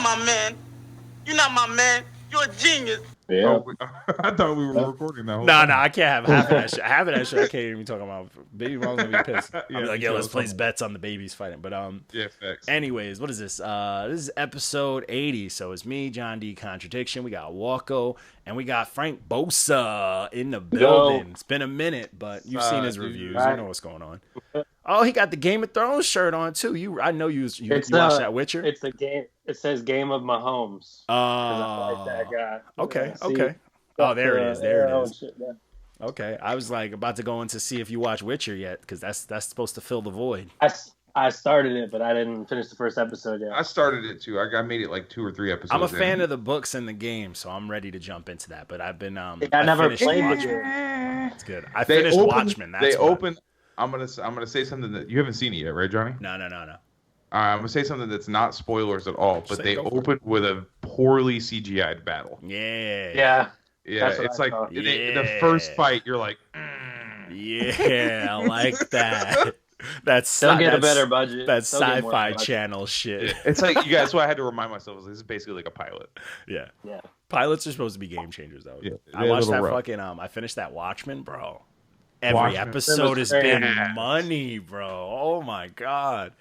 not my man. You're not my man. You're a genius. Yeah. Oh, I thought we were recording that whole No, time. I can't have half of that shit. Half of that shit I can't even be talking about. Baby mom's gonna be pissed. I'll be like, yo, let's place bets on the babies fighting. But Yeah, facts. anyways, what is this? This is episode 80. So it's me, John D. Contradiction. We got Walko and we got Frank Bosa in the building. Yo. It's been a minute, but you've seen his reviews. Right. You know what's going on. Oh, he got the Game of Thrones shirt on too. I know you watched that Witcher. It's the game. It says Game of Mahomes. I like that guy. Okay, See? okay. Oh, there it is. There it is. Shit, yeah. Okay, I was like about to go in to see if you watch Witcher yet, because that's supposed to fill the void. I started it, but I didn't finish the first episode yet. I started it too. I made it like 2 or 3 episodes. I'm a fan of the books and the game, so I'm ready to jump into that. But I've been I never played the game. It's good. I finished Watchmen. That's I'm gonna say something that you haven't seen it yet, right, Johnny? No. I'm gonna say something that's not spoilers at all, but they open with a poorly CGI'd battle. Yeah. Yeah, it's like the first fight, you're like, yeah, I like that. They'll get a better budget. That's Sci-Fi Channel shit. Yeah. It's like, you guys. That's why I had to remind myself. This is basically like a pilot. Yeah. Yeah. Pilots are supposed to be game changers, though. Yeah, I watched that fucking. I finished that Watchmen, bro. Every episode has been money, bro. Oh my god.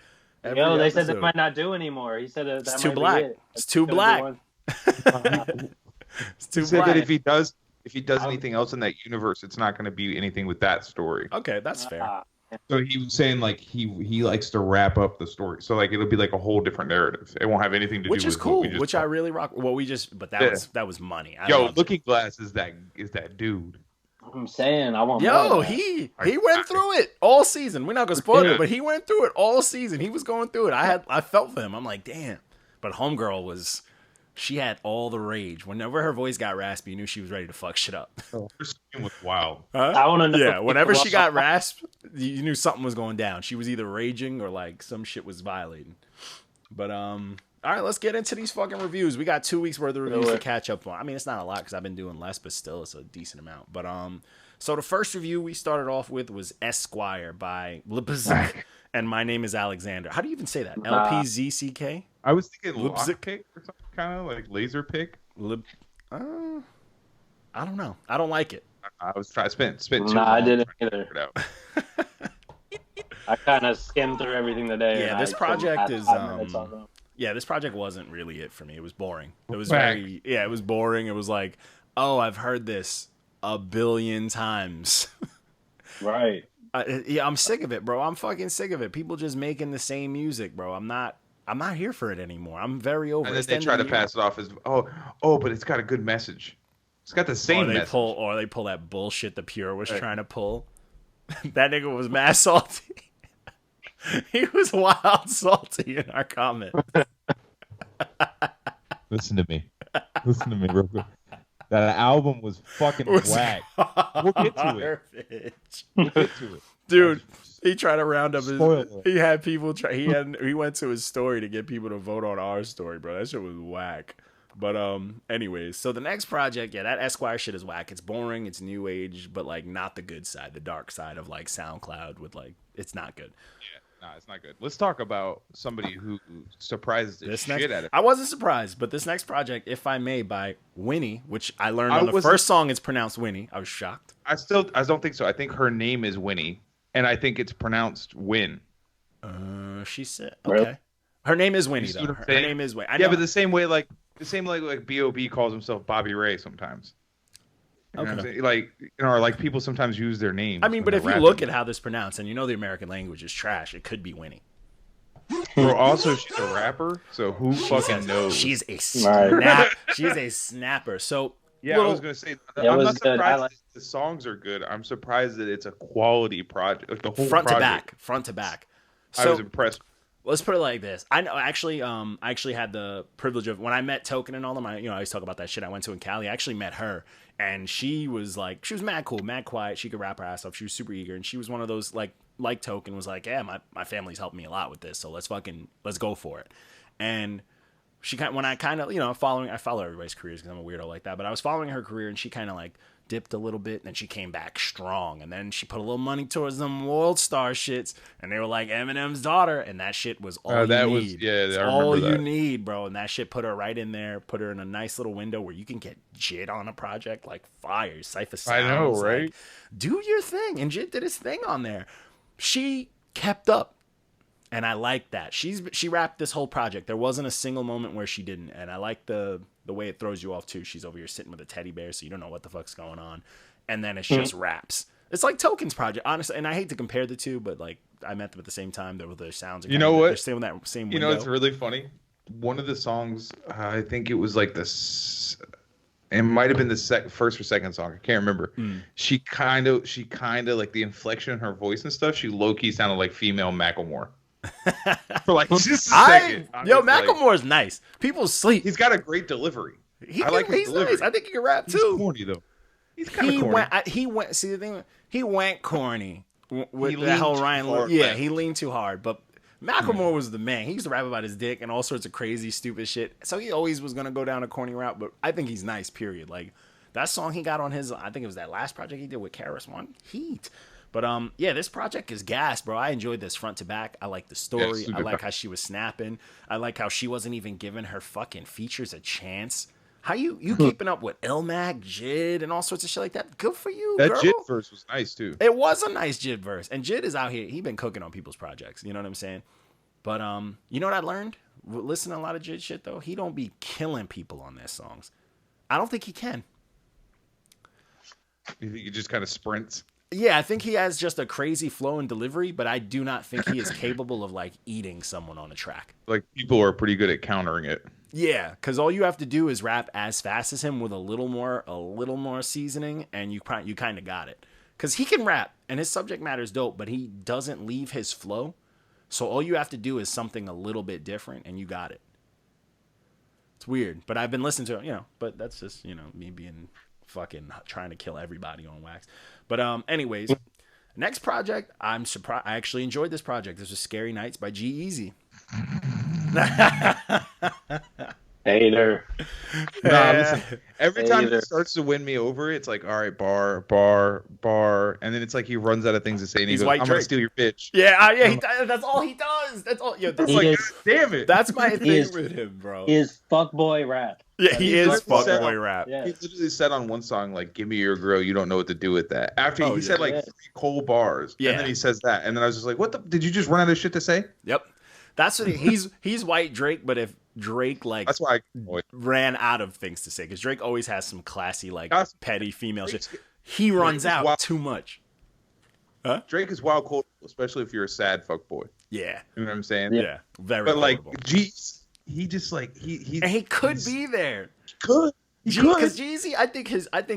They said they might not do anymore. He said that it's too black. It's too black. It's too said black. that if he does anything else in that universe, it's not going to be anything with that story. Okay, that's fair. So he was saying like he likes to wrap up the story, so like it'll be like a whole different narrative. It won't have anything to do with which is cool. What we just which I really rock. Well, but that was money. Looking Glass is that dude. I'm saying I want. Yo, he went through it all season. We're not gonna spoil it, but he went through it all season. He was going through it. I felt for him. I'm like, damn. But Homegirl she had all the rage. Whenever her voice got raspy, you knew she was ready to fuck shit up. Her skin was wild. Huh? I want to know. Yeah, whenever she got rasp, you knew something was going down. She was either raging or like some shit was violating. But all right, let's get into these fucking reviews. We got 2 weeks worth of reviews to catch up on. I mean, it's not a lot because I've been doing less, but still, it's a decent amount. But so the first review we started off with was Esquire by Lpzck, and My Name is Alexander. How do you even say that? Lpzck? I was thinking Lupzck pick or something, kind of like laser pick. I don't know. I don't like it. I was trying to spend. I didn't either. I kind of skimmed through everything today. Yeah, this project is this project wasn't really it for me. It was boring. It was it was boring. It was like, oh, I've heard this a billion times. Right. I'm sick of it, bro. I'm fucking sick of it. People just making the same music, bro. I'm not here for it anymore. I'm very over it. And then they try to pass it off as, but it's got a good message. It's got the same message. They pull that bullshit the Pure was trying to pull. That nigga was mad salty. He was wild salty in our comment. Listen to me real quick. That album was fucking whack. We'll get to it. Dude, he tried to round up he had people he went to his story to get people to vote on our story, bro. That shit was whack. But anyways, so the next project, that Esquire shit is whack. It's boring, it's new age, but like not the good side, the dark side of like SoundCloud with like it's not good. Yeah, it's not good. Let's talk about somebody who surprised the shit out of it. I wasn't surprised, but this next project, If I May, by Wynne, which I learned on the first song it's pronounced Winnie. I was shocked. I don't think so. I think her name is Winnie, and I think it's pronounced Wynne. She said okay. Her name is Winnie though. Her name is Wynne. Yeah, but the same way like B.O.B. calls himself Bobby Ray sometimes. You know what I'm saying? Like, or like people sometimes use their names. I mean, but if you look at how this is pronounced, and you know the American language is trash, it could be Winnie. Bro, also she's a rapper, so who fucking knows? She's a snap. She's a snapper. So yeah, I was gonna say I'm not surprised that the songs are good. I'm surprised that it's a quality project, like the whole front to back. So, I was impressed. Let's put it like this. I know actually had the privilege of when I met Token and all them. I always talk about that shit I went to in Cali. I actually met her, and she was mad cool, mad quiet. She could rap her ass off. She was super eager, and she was one of those like Token was like, yeah, my family's helped me a lot with this, so let's go for it. And she I follow everybody's careers because I'm a weirdo like that, but I was following her career, and she kind of like dipped a little bit, and then she came back strong, and then she put a little money towards them World Star shits, and they were like Eminem's daughter, and that shit was all you need. It's all you need, bro. And that shit put her right in there, put her in a nice little window where you can get Jid on a project like fire, Cypher Sounds. I know, right? Like, do your thing, and Jid did his thing on there. She kept up. And I like that. She rapped this whole project. There wasn't a single moment where she didn't. And I like the way it throws you off too. She's over here sitting with a teddy bear, so you don't know what the fuck's going on. And then it's just raps. It's like Token's project, honestly. And I hate to compare the two, but like I met them at the same time. Their sounds. You know what? They're still in that same window. You know, it's really funny. One of the songs, I think it was like this. It might have been the first or second song. I can't remember. She kind of like the inflection in her voice and stuff. She low key sounded like female Macklemore. For like just a second. Macklemore's nice. People sleep. He's got a great delivery. I like his delivery. Nice. I think he can rap too. He's corny though. He's kind of corny. See the thing. He went corny with that whole Ryan. He leaned too hard. But Macklemore was the man. He used to rap about his dick and all sorts of crazy, stupid shit. So he always was gonna go down a corny route. But I think he's nice. Period. Like that song he got on his. I think it was that last project he did with KRS-One. Heat. But this project is gas, bro. I enjoyed this front to back. I like the story. I like how she was snapping. I like how she wasn't even giving her fucking features a chance. How you keeping up with Mag, Jid, and all sorts of shit like that? Good for you, girl. That Jid verse was nice too. It was a nice Jid verse, and Jid is out here. He been cooking on people's projects. You know what I'm saying? But you know what I learned? Listening to a lot of Jid shit though, he don't be killing people on their songs. I don't think he can. You think he just kind of sprints? Yeah, I think he has just a crazy flow and delivery, but I do not think he is capable of like eating someone on a track. Like people are pretty good at countering it. Yeah, because all you have to do is rap as fast as him with a little more seasoning, and you kind of got it. Because he can rap, and his subject matter is dope, but he doesn't leave his flow. So all you have to do is something a little bit different, and you got it. It's weird, but I've been listening to it, but that's just, me being fucking trying to kill everybody on wax. But anyways, next project, I'm surprised. I actually enjoyed this project. This was Scary Nights by G-Eazy. Hater. Nah, listen. Every time he starts to win me over, it's like, all right, bar, and then it's like he runs out of things to say, and he goes, "I'm gonna steal your bitch." Yeah, that's all he does. That's all. Yeah, that's like, damn it. That's my thing with him, bro. He is fuckboy rap. Yeah, he is fuckboy rap. Yeah. He literally said on one song, like, "Give me your girl, you don't know what to do with that." After he said like 3 cold bars, and then he says that, and then I was just like, "What the? Did you just run out of shit to say?" Yep. That's what he's white Drake, but if Drake that's why I ran out of things to say, because Drake always has some classy petty female shit. He runs out too much. Huh? Drake is wild cold, especially if you're a sad fuckboy. Yeah, you know what I'm saying. Yeah, very. But like, he just like he could be there. He could. Because G-Eazy, I think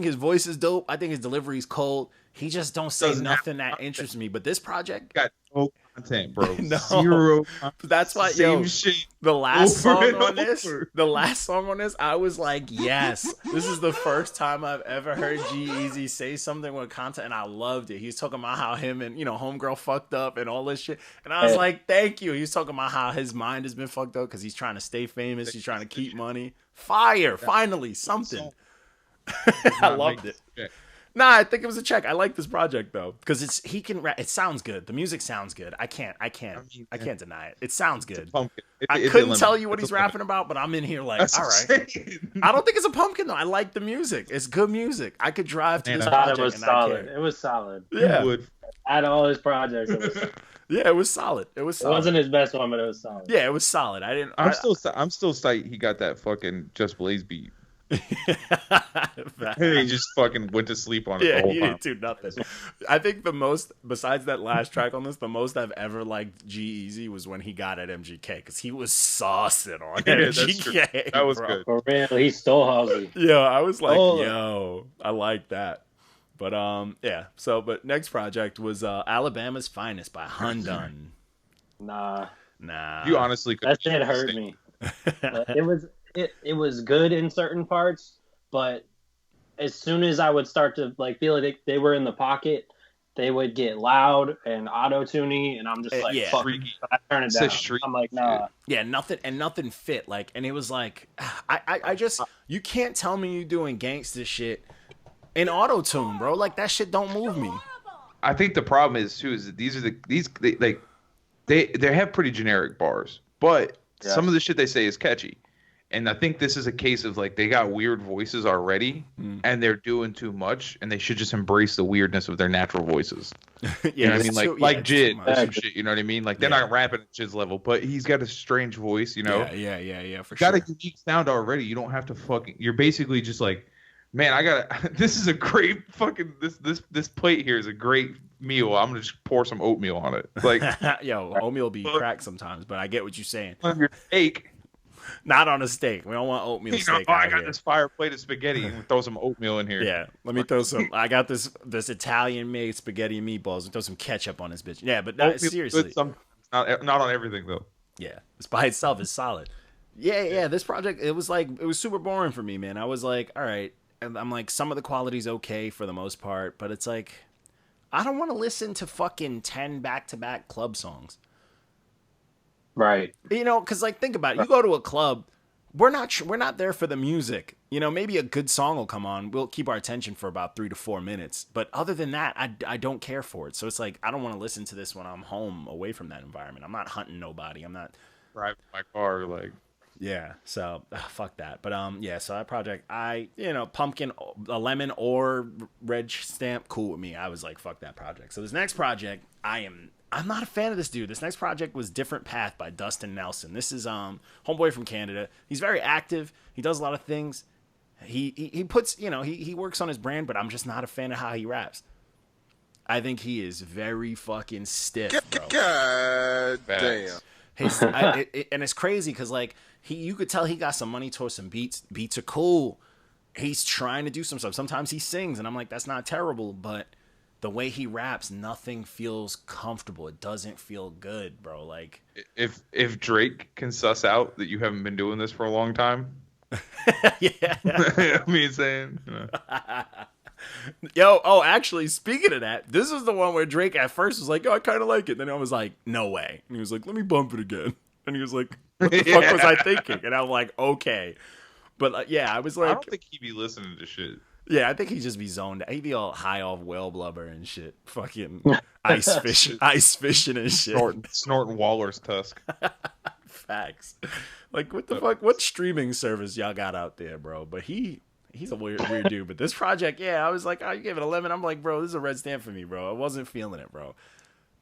his voice is dope. I think his delivery is cold. He just don't say nothing that interests me. But this project got no content, bro. No. Zero. That's why, shit. The last song on this, I was like, yes, this is the first time I've ever heard G-Eazy say something with content, and I loved it. He was talking about how him and homegirl fucked up and all this shit, and I was like, thank you. He was talking about how his mind has been fucked up because he's trying to stay famous. He's trying to keep money. Fire, finally something. I loved it. Nah, I think it was a check. I like this project though because he can rap. It sounds good. The music sounds good. I can't deny it. It sounds good. I couldn't tell you what he's rapping about, but I'm in here like, all right. I don't think it's a pumpkin though. I like the music. It's good music. I could drive to this project. It was solid. It was solid. Yeah. Out of all his projects, it was solid. Yeah, it was solid. It wasn't his best one, but it was solid. Yeah, it was solid. I'm still psyched he got that fucking Just Blaze beat. He just fucking went to sleep on it the whole time. He didn't do nothing. I think the most, besides that last track on this, the most I've ever liked G-Eazy was when he got at MGK because he was saucing on MGK. That was good. For real, he stole Halsey. Yeah, I was like, yo, I like that. But but next project was Alabama's Finest by HunnDunn. Nah. You honestly could. That shit hurt me. It was good in certain parts, but as soon as I would start to feel like they were in the pocket, they would get loud and auto-tuning, and I'm just like, fuck, I turn it down. I'm like, nah. Yeah, nothing fit. And it was like, I just, you can't tell me you doing gangster shit in Autotune, bro. Like that shit don't move me. I think the problem is too is that they have pretty generic bars, but some of the shit they say is catchy. And I think this is a case of like they got weird voices already, and they're doing too much, and they should just embrace the weirdness of their natural voices. You know what I mean? Like Jid or some shit. You know what I mean? Like they're not rapping at Jid's level, but he's got a strange voice. You know? Yeah. For got sure. a unique sound already. You don't have to fucking. You're basically just like, man, I got. This is a great fucking. This plate here is a great meal. I'm gonna just pour some oatmeal on it. Like, yo, oatmeal be cracked sometimes, but I get what you're saying. On your steak. Not on a steak. We don't want oatmeal steak. I got this fire plate of spaghetti and throw some oatmeal in here. Yeah, let me throw some. I got this Italian made spaghetti and meatballs and throw some ketchup on this bitch. Yeah, but seriously, not on everything though. Yeah, it's by itself is solid. Yeah. This project, it was super boring for me, man. I was like, all right, and I'm like, some of the quality's okay for the most part, but it's like, I don't want to listen to fucking 10 back-to-back club songs. Right. You know, because like think about it. You go to a club, we're not there for the music. You know, maybe a good song will come on. We'll keep our attention for about 3 to 4 minutes. But other than that, I don't care for it. So it's like I don't want to listen to this when I'm home away from that environment. I'm not hunting nobody. I'm not driving my car like. Yeah, so fuck that. But so that project, pumpkin, a lemon or red stamp, cool with me. I was like, fuck that project. So this next project, I'm not a fan of this dude. This next project was Different Path by Dustin Nelson. This is homeboy from Canada. He's very active. He does a lot of things. He puts, he works on his brand, but I'm just not a fan of how he raps. I think he is very fucking stiff, bro. God damn. And it's crazy because like you could tell he got some money towards some beats. Beats are cool. He's trying to do some stuff. Sometimes he sings, and I'm like, that's not terrible, but the way he raps, nothing feels comfortable. It doesn't feel good, bro. Like if Drake can suss out that you haven't been doing this for a long time, yeah. I mean, saying. Actually, speaking of that, this is the one where Drake at first was like, "Oh, I kind of like it." Then I was like, "No way," and he was like, "Let me bump it again," and he was like, "What the fuck was I thinking?" And I'm like, "Okay," but I was like, I don't think he'd be listening to shit. Yeah, I think he'd just be zoned out. He'd be all high off whale blubber and shit. Fucking ice fishing and shit. Snorting Waller's tusk. Facts. Like, what the fuck? What streaming service y'all got out there, bro? But he's a weird dude. But this project, I was like, oh, you gave it 11. I'm like, bro, this is a red stamp for me, bro. I wasn't feeling it, bro.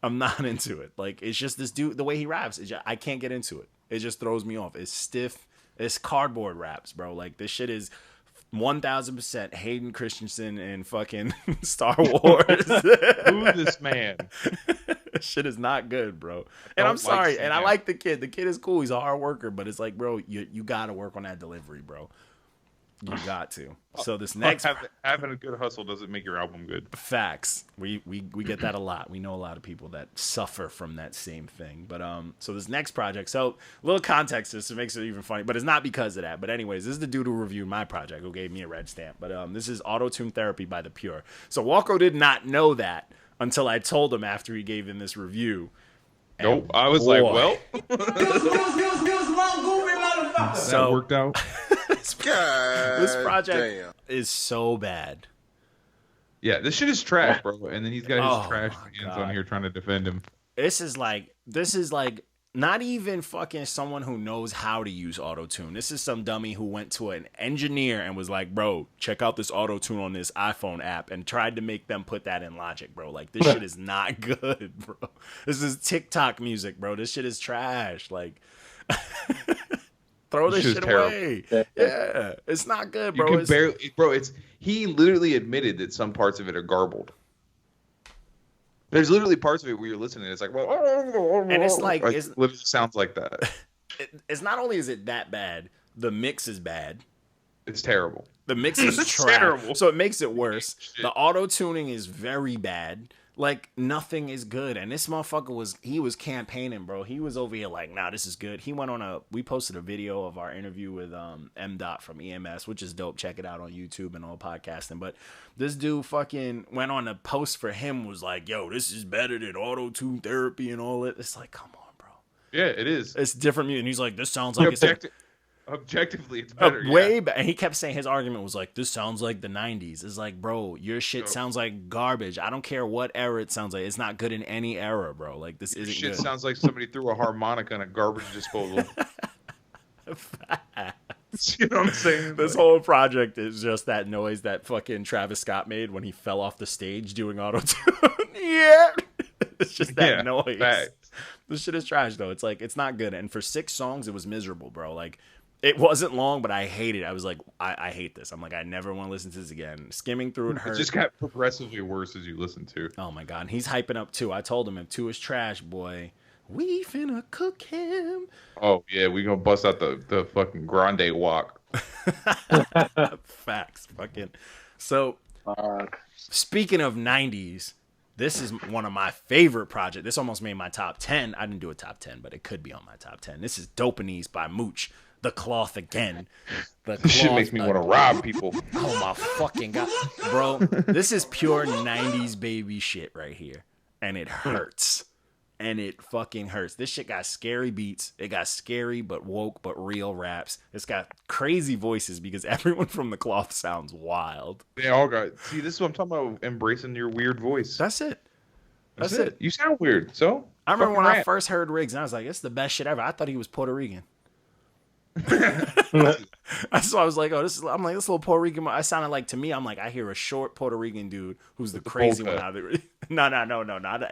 I'm not into it. Like, it's just this dude, the way he raps, I can't get into it. It just throws me off. It's stiff. It's cardboard raps, bro. Like, this shit is 1000% Hayden Christensen and fucking Star Wars. Who this man? Shit is not good, bro. And I'm sorry. And I like the kid. The kid is cool. He's a hard worker, but it's like, bro, you got to work on that delivery, bro. You got to. So this next having a good hustle doesn't make your album good. Facts. We get that a lot. We know a lot of people that suffer from that same thing. But so this next project. So a little context just makes it even funny, but it's not because of that. But anyways, this is the dude who reviewed my project who gave me a red stamp. But this is Autotune Therapy by The Pure. So Walko did not know that until I told him after he gave him this review. Nope. I was like, well, so that worked out. This project is so bad. Yeah, this shit is trash, bro. And then he's got his trash fans on here trying to defend him. This is like not even fucking someone who knows how to use Autotune. This is some dummy who went to an engineer and was like, bro, check out this Autotune on this iPhone app, and tried to make them put that in Logic, bro. Like, this shit is not good, bro. This is TikTok music, bro. This shit is trash. Like, throw this shit away. Yeah, it's not good, bro. You can barely, he literally admitted that some parts of it are garbled. There's literally parts of it where you're listening, it's like, well, and it's like it literally sounds like that. It's not only is it that bad, the mix is bad. It's terrible. The mix is terrible, so it makes it worse. The auto tuning is very bad. Like, nothing is good. And this motherfucker was campaigning, bro. He was over here like, nah, this is good. He went on we posted a video of our interview with M. Dot from EMS, which is dope. Check it out on YouTube and all podcasting. But this dude fucking went on a post for him, was like, yo, this is better than Autotune Therapy and all that. It's like, come on, bro. Yeah, it is. It's different music. And he's like, this sounds like it's Objectively, it's better. Way better. And he kept saying his argument was like, this sounds like the 90s. It's like, bro, your shit sounds like garbage. I don't care what era it sounds like. It's not good in any era, bro. Like, this isn't shit good. Sounds like somebody threw a harmonica in a garbage disposal. You know what I'm saying? This whole project is just that noise that fucking Travis Scott made when he fell off the stage doing Autotune. Yeah. It's just that noise. Facts. This shit is trash, though. It's like, it's not good. And for 6 songs, it was miserable, bro. Like, it wasn't long, but I hate it. I was like, I hate this. I'm like, I never want to listen to this again. Skimming through it hurt. It just got progressively worse as you listen to. Oh, my God. And he's hyping up 2. I told him if 2 is trash, boy, we finna cook him. Oh, yeah. We gonna bust out the fucking grande walk. Facts. Fucking. So, speaking of 90s, this is one of my favorite projects. This almost made my top 10. I didn't do a top 10, but it could be on my top 10. This is Dopanese by Mooch. The cloth again. This shit makes me want to rob people. Oh my fucking God. Bro, this is pure 90s baby shit right here. And it hurts. And it fucking hurts. This shit got scary beats. It got scary but woke but real raps. It's got crazy voices because everyone from the cloth sounds wild. They all got. See, this is what I'm talking about, embracing your weird voice. That's it. That's it. You sound weird. So I remember when I first heard Riggs and I was like, it's the best shit ever. I thought he was Puerto Rican. So I was like, oh, I'm like, this little Puerto Rican. I sounded like, to me, I'm like, I hear a short Puerto Rican dude who's the crazy one out there. No, not the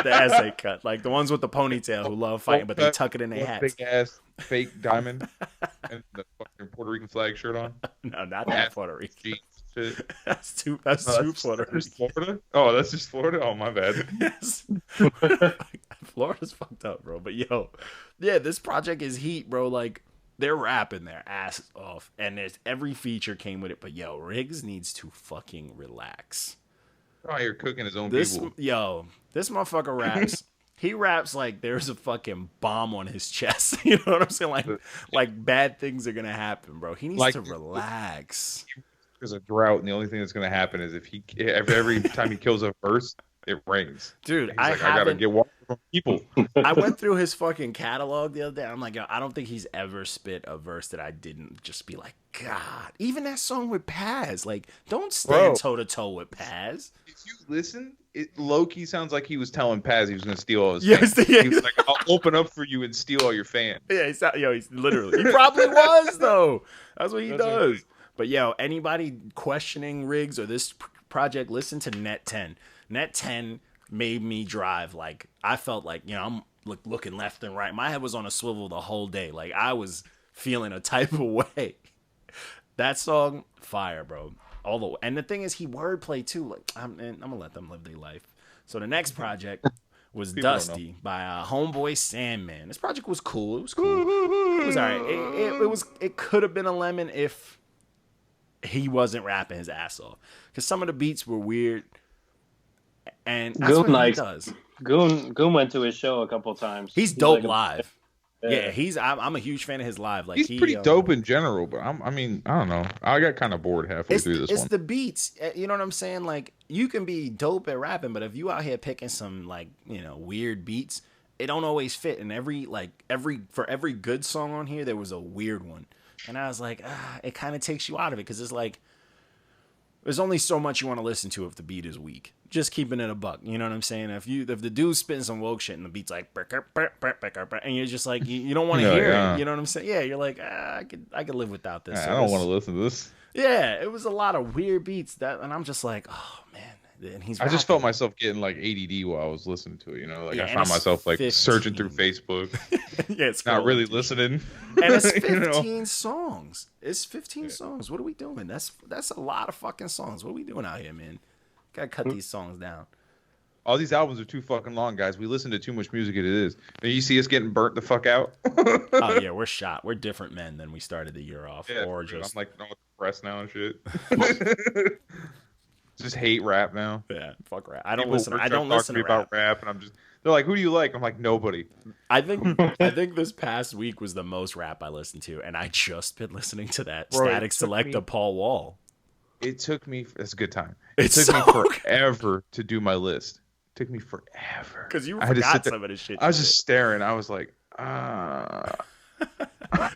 essay cut. Like the ones with the ponytail who love fighting, but they tuck it in their hats. Big ass fake diamond and the fucking Puerto Rican flag shirt on. No, not that Puerto Rican. Jeans, shit. That's too Puerto Rican. Florida? Oh, that's just Florida? Oh, my bad. Yes. Florida's fucked up, bro. But yo, yeah, this project is heat, bro. Like, they're rapping their ass off, and there's every feature came with it. But yo, Riggs needs to fucking relax. Oh, you're cooking his own people. Yo, this motherfucker raps. He raps like there's a fucking bomb on his chest. You know what I'm saying? Like bad things are gonna happen, bro. He needs to relax. There's a drought, and the only thing that's gonna happen is if every time he kills a verse, it rains. Dude, I gotta get water from people. I went through his fucking catalog the other day. I'm like, yo, I don't think he's ever spit a verse that I didn't just be like, God. Even that song with Paz, like, don't stand toe to toe with Paz. If you listen, it low key sounds like he was telling Paz he was gonna steal all his fans. He was like, I'll open up for you and steal all your fans. Yeah, he's literally. He probably was though. That's what he does. But yo, anybody questioning Riggs or this project, listen to Net 10. Net 10 made me drive. Like, I felt like, you know, I'm looking left and right. My head was on a swivel the whole day. Like, I was feeling a type of way. That song, fire, bro. And the thing is, he wordplay too. Like, I'm gonna let them live their life. So the next project was Dusty by Homeboy Sandman. This project was cool. It was cool. It was alright. It could have been a lemon if he wasn't rapping his ass off, because some of the beats were weird. And that's what he does. Goon went to his show a couple times. He's dope like live. Yeah, I'm a huge fan of his live. Like, he's pretty dope in general, but I don't know. I got kind of bored halfway through this one. It's the beats. You know what I'm saying? Like, you can be dope at rapping, but if you out here picking some, like, you know, weird beats, it don't always fit. And for every good song on here, there was a weird one. And I was like, it kind of takes you out of it, because it's like, there's only so much you want to listen to if the beat is weak. Just keeping it a buck. You know what I'm saying? If the dude's spitting some woke shit and the beat's like, and you're just like, you don't want to hear it. You know what I'm saying? Yeah, you're like, I could live without this. I don't want to listen to this. Yeah, it was a lot of weird beats and I'm just like, oh man. And I just felt myself getting like ADD while I was listening to it. You know, like I found myself like 15. Searching through Facebook. Yeah, it's not really listening. And it's 15 songs. It's 15 songs. What are we doing? That's a lot of fucking songs. What are we doing out here, man? Gotta cut these songs down. All these albums are too fucking long, guys. We listen to too much music. It is. And you see us getting burnt the fuck out. Oh yeah, we're shot. We're different men than we started the year off. Yeah, or just I'm like depressed now and shit. Just hate rap now. Yeah, fuck rap. I don't listen to about rap, and they're like, "Who do you like?" I'm like, "Nobody." I think this past week was the most rap I listened to, and I just been listening to that Static Selecta Paul Wall. It took me. It's a good time. It took me forever to do my list. It took me forever because you forgot some of this shit. I was just staring. I was like,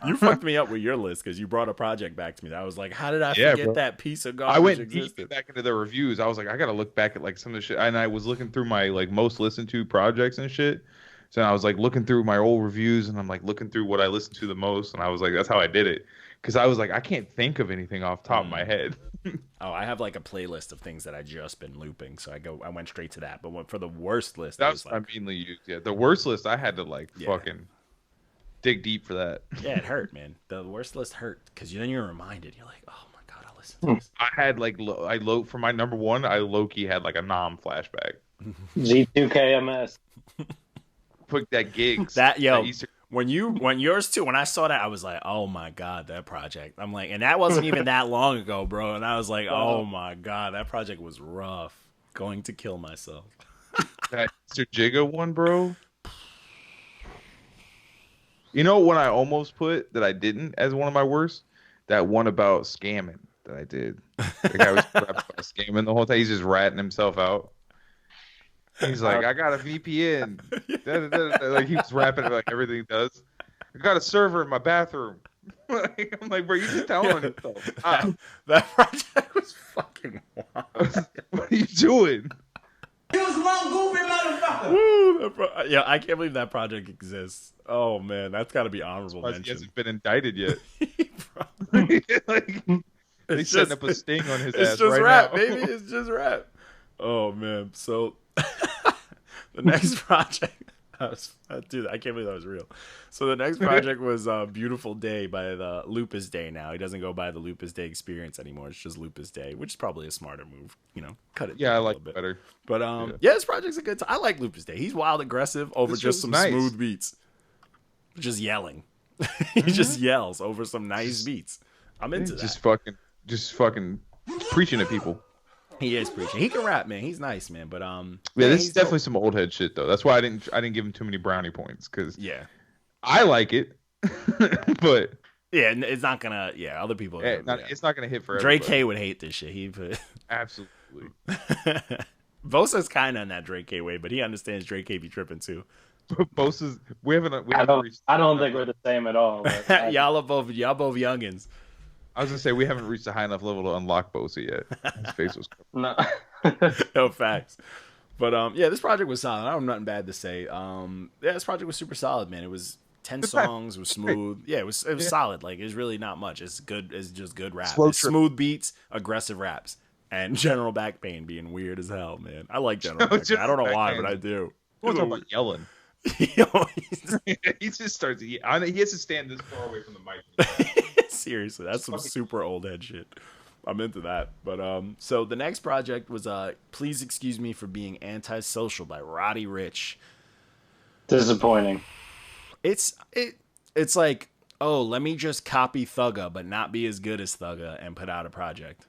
You fucked me up with your list because you brought a project back to me. I was like, how did I forget bro. that piece of garbage I went existed? deep back into the reviews. I was like, I gotta look back at like some of the shit, and I was looking through my like most listened to projects and shit. So I was like looking through my old reviews, and I'm like looking through what I listened to the most, and I was like, that's how I did it, because I was like, I can't think of anything off the top of my head. Oh, I have like a playlist of things that I just been looping, so I went straight to that. But for the worst list, That's like, what I mainly used. Yeah, the worst list I had to like fucking dig deep for that. Yeah, it hurt, man. The worst list hurt because then you're reminded. You're like, oh my god, I listened to this. I had like for my number one, I low key had like a nom flashback. G2KMS. Put that gigs. When yours too, when I saw that, I was like, oh my god, that project. I'm like, and that wasn't even that long ago, bro. And I was like, oh my god, that project was rough. Going to kill myself. That Mr. Jigga one, bro. You know what I almost put that I didn't as one of my worst? That one about scamming that I did. The guy was about scamming the whole time. He's just ratting himself out. He's like, I got a VPN. Like he was rapping about like everything he does. I got a server in my bathroom. I'm like, bro, you just telling on yourself. That project was fucking wild. What are you doing? You was one goofy motherfucker. Woo, yeah, I can't believe that project exists. Oh man, that's got to be honorable mention. He hasn't been indicted yet. Like, they setting up a sting on his ass. It's just right rap, now. baby. It's just rap. Oh man, so the next project. Dude, I can't believe that was real. So the next project was Beautiful Day by the Lupus Dei now. He doesn't go by the Lupus Dei Experience anymore. It's just Lupus Dei, which is probably a smarter move. You know, cut it Yeah, I down a like little it bit better. But yeah, this project's a good time. I like Lupus Dei. He's wild aggressive over This just was some nice. smooth beats. Just yelling. He just yells over some nice beats. I'm into that. Just fucking preaching at people. He is preaching. He can rap, man. He's nice, man. But Yeah, man, this he's is definitely dope. some old head shit though. That's why I didn't give him too many brownie points, because Yeah. I like it, but Yeah, it's not gonna. Yeah, other people. it's not gonna hit for Drake everybody. K would hate this shit. He put Absolutely. Vosa's kind of in that Drake K way, but he understands Drake K be tripping too. Bosa's we haven't reached. I don't think we're the same at all. But y'all both youngins. I was gonna say we haven't reached a high enough level to unlock Bosa yet. His face was covered. no. No facts. But yeah, this project was solid. I don't have nothing bad to say. Yeah, this project was super solid, man. It was 10 songs, it was smooth. Yeah, it was solid. Like it's really not much. It's good. It's just good rap. It's smooth beats, aggressive raps, and General Back Pain being weird as hell, man. I like General Back Pain. I don't know why, but I do. We're talking about yelling. Yo, He just starts. He has to stand this far away from the mic. seriously, that's some super old head shit. I'm into that. But so the next project was Please Excuse Me for Being Antisocial by Roddy Ricch. Disappointing. It's like, oh, let me just copy Thugga but not be as good as Thugga and put out a project.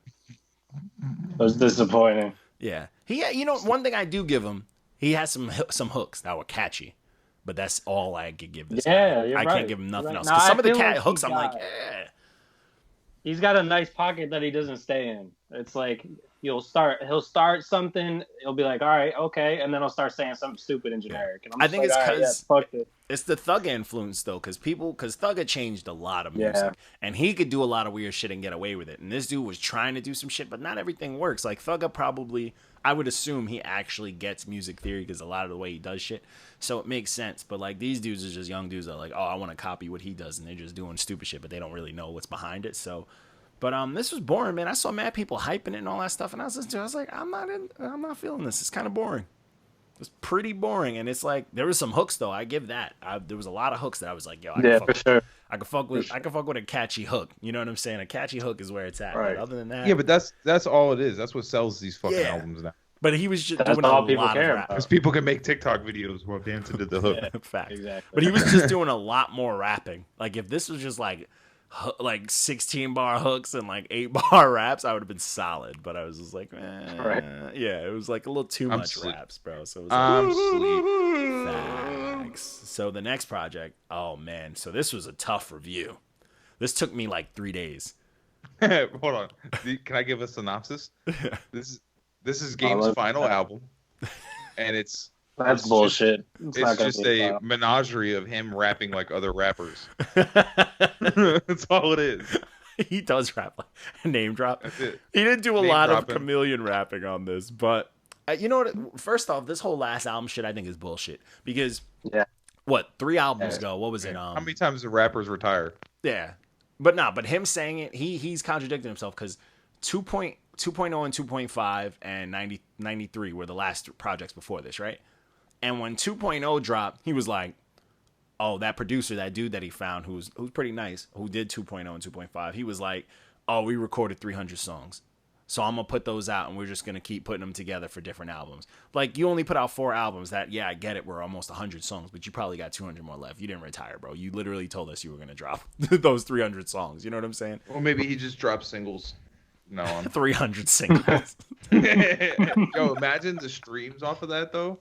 It was disappointing. Yeah. You know, one thing I do give him, he has some hooks that were catchy. But that's all I could give this guy. You're I right. can't give him nothing Right. else. No, Because some I of the feel like hooks, he I'm like, got- eh. He's got a nice pocket that he doesn't stay in. It's like he'll start something, he'll be like, all right, okay, and then he'll start saying something stupid and generic. And I'm I just think like, it's all right, 'cause- fuck it. It's the Thugga influence though, because Thugga changed a lot of music, Yeah. and he could do a lot of weird shit and get away with it. And this dude was trying to do some shit, but not everything works. Like Thugga probably, I would assume he actually gets music theory because a lot of the way he does shit, so it makes sense. But like these dudes are just young dudes that are like, oh, I want to copy what he does, and they're just doing stupid shit, but they don't really know what's behind it. So, but this was boring, man. I saw mad people hyping it and all that stuff, and I was listening to it. I was like, I'm not feeling this. It's kind of boring. It's pretty boring, and it's like there was some hooks though. I give that. There was a lot of hooks that I was like, yo, For sure. I can fuck with a catchy hook. You know what I'm saying? A catchy hook is where it's at. Right. But other than that, Yeah, but that's all it is. That's what sells these fucking Yeah. albums now. But he was just That's doing a all people lot care of rap. about. Because people can make TikTok videos while dancing to the hook. Fact. Exactly. But he was just doing a lot more rapping. Like if this was just like 16 bar hooks and like 8 bar raps, I would have been solid. But I was just like, Right. yeah, it was like a little too much sleep. raps, bro. So it was I'm Facts. So the next project, oh man, so this was a tough review. This took me like 3 days. Hold on. Can I give a synopsis? This is Game's love final that. album, and it's That's bullshit. It's just a menagerie of him rapping like other rappers. That's all it is. He does rap like a name drop. That's it. He didn't do a Name lot dropping. of chameleon rapping on this, but you know what? First off, this whole last album shit I think is bullshit because what 3 albums ago? What was it? How many times do rappers retire? Yeah, but him saying it, he's contradicting himself because 2.0 and 2.5 and 93 were the last projects before this, right? And when 2.0 dropped, he was like, oh, that producer, that dude that he found who's pretty nice, who did 2.0 and 2.5, he was like, oh, we recorded 300 songs. So I'm going to put those out and we're just going to keep putting them together for different albums. Like, you only put out 4 albums that, yeah, I get it, we're almost 100 songs, but you probably got 200 more left. You didn't retire, bro. You literally told us you were going to drop those 300 songs. You know what I'm saying? Well, maybe he just dropped singles. No, 300 singles. Yo, imagine the streams off of that, though.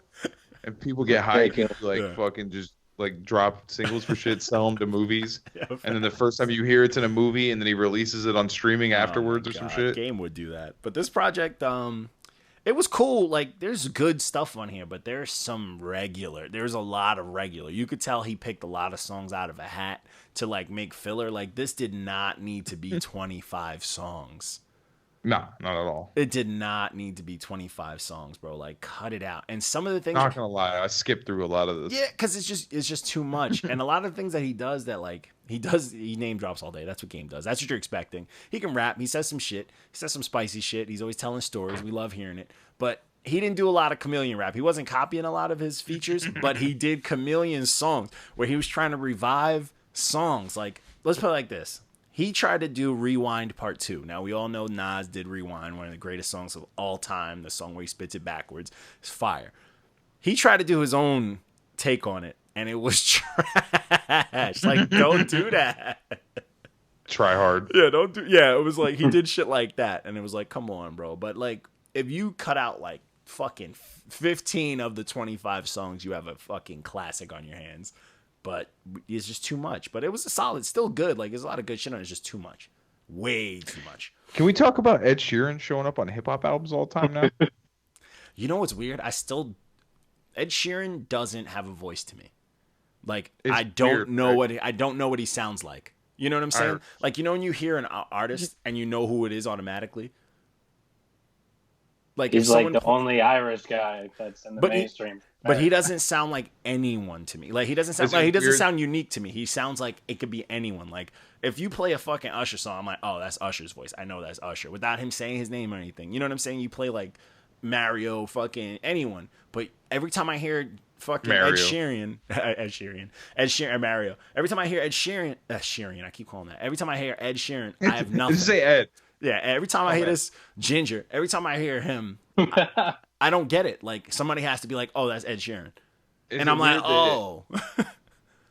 And people get hyped, like fucking just like drop singles for shit, sell them to movies, and then the first time you hear it's in a movie, and then he releases it on streaming afterwards or some shit. Game would do that, but this project, it was cool. Like, there's good stuff on here, but there's some regular. There's a lot of regular. You could tell he picked a lot of songs out of a hat to like make filler. Like, this did not need to be 25 songs. Nah, not at all. It did not need to be 25 songs, bro. Like, cut it out. And some of the things, not gonna lie, I skipped through a lot of this. Yeah, because it's just too much. And a lot of things that he does that, like, he name drops all day. That's what Game does. That's what you're expecting. He can rap. He says some shit. He says some spicy shit. He's always telling stories. We love hearing it. But he didn't do a lot of chameleon rap. He wasn't copying a lot of his features, but he did chameleon songs where he was trying to revive songs. Like, let's put it like this. He tried to do Rewind Part 2. Now, we all know Nas did Rewind, one of the greatest songs of all time. The song where he spits it backwards is fire. He tried to do his own take on it, and it was trash. Like, don't do that. Try hard. Yeah, don't do. Yeah, it was like he did shit like that, and it was like, come on, bro. But like, if you cut out like fucking 15 of the 25 songs, you have a fucking classic on your hands. But it's just too much. But it was a solid, still good. Like, there's a lot of good shit on it. It's just too much. Way too much. Can we talk about Ed Sheeran showing up on hip-hop albums all the time now? You know what's weird? Ed Sheeran doesn't have a voice to me. Like, I don't know what he sounds like. You know what I'm saying? Like, you know when you hear an artist and you know who it is automatically? Like, he's like the only Irish guy that's in the mainstream. But he doesn't sound like anyone to me. Like, he doesn't sound unique to me. He sounds like it could be anyone. Like, if you play a fucking Usher song, I'm like, oh, that's Usher's voice. I know that's Usher without him saying his name or anything. You know what I'm saying? You play like Mario, fucking anyone. But every time I hear fucking Mario. Ed Sheeran, Mario. Every time I hear Ed Sheeran, I keep calling that. Every time I hear Ed Sheeran, I have nothing. Just say Ed. Yeah, every time I hear this Ginger, every time I hear him, I don't get it. Like, somebody has to be like, oh, that's Ed Sheeran. And I'm like, oh.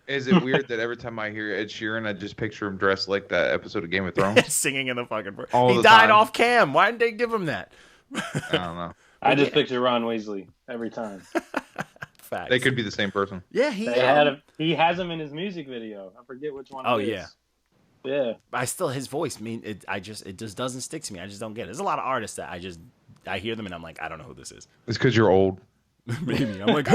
Is it weird that every time I hear Ed Sheeran, I just picture him dressed like that episode of Game of Thrones? Singing in the fucking... He died off cam. Why didn't they give him that? I don't know. I just picture Ron Weasley every time. Facts. They could be the same person. Yeah, he has him in his music video. I forget which one it is. Yeah. Yeah. His voice, it just doesn't stick to me. I just don't get it. There's a lot of artists that I hear them and I'm like, I don't know who this is. It's because you're old. Maybe. I'm like,